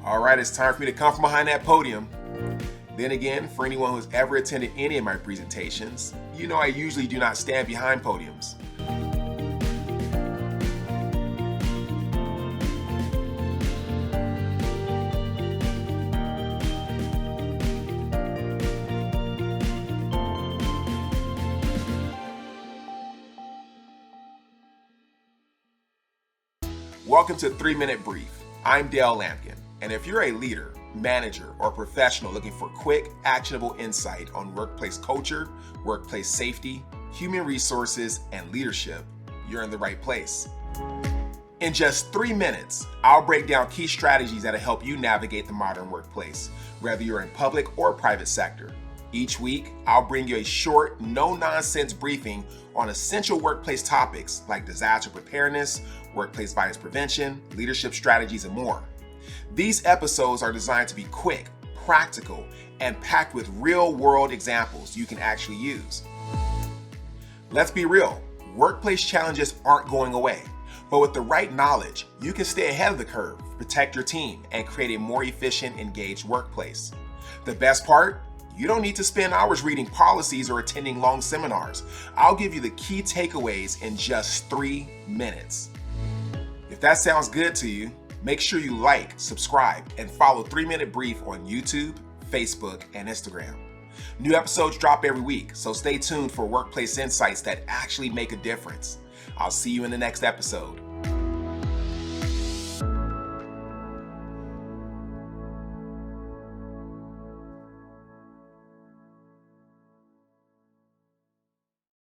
All right, it's time for me to come from behind that podium. Then again, for anyone who's ever attended any of my presentations, you know I usually do not stand behind podiums. Welcome to 3-Minute Brief. I'm Lampkin, and if you're a leader, manager, or professional looking for quick, actionable insight on workplace culture, workplace safety, human resources, and leadership, you're in the right place. In just 3 minutes, I'll break down key strategies that'll help you navigate the modern workplace, whether you're in public or private sector. Each week, I'll bring you a short, no-nonsense briefing on essential workplace topics like disaster preparedness, workplace violence prevention, leadership strategies, and more. These episodes are designed to be quick, practical, and packed with real-world examples you can actually use. Let's be real, workplace challenges aren't going away, but with the right knowledge, you can stay ahead of the curve, protect your team, and create a more efficient, engaged workplace. The best part? You don't need to spend hours reading policies or attending long seminars. I'll give you the key takeaways in just 3 minutes. If that sounds good to you, make sure you like, subscribe, and follow 3-Minute Brief on YouTube, Facebook, and Instagram. New episodes drop every week, so stay tuned for workplace insights that actually make a difference. I'll see you in the next episode.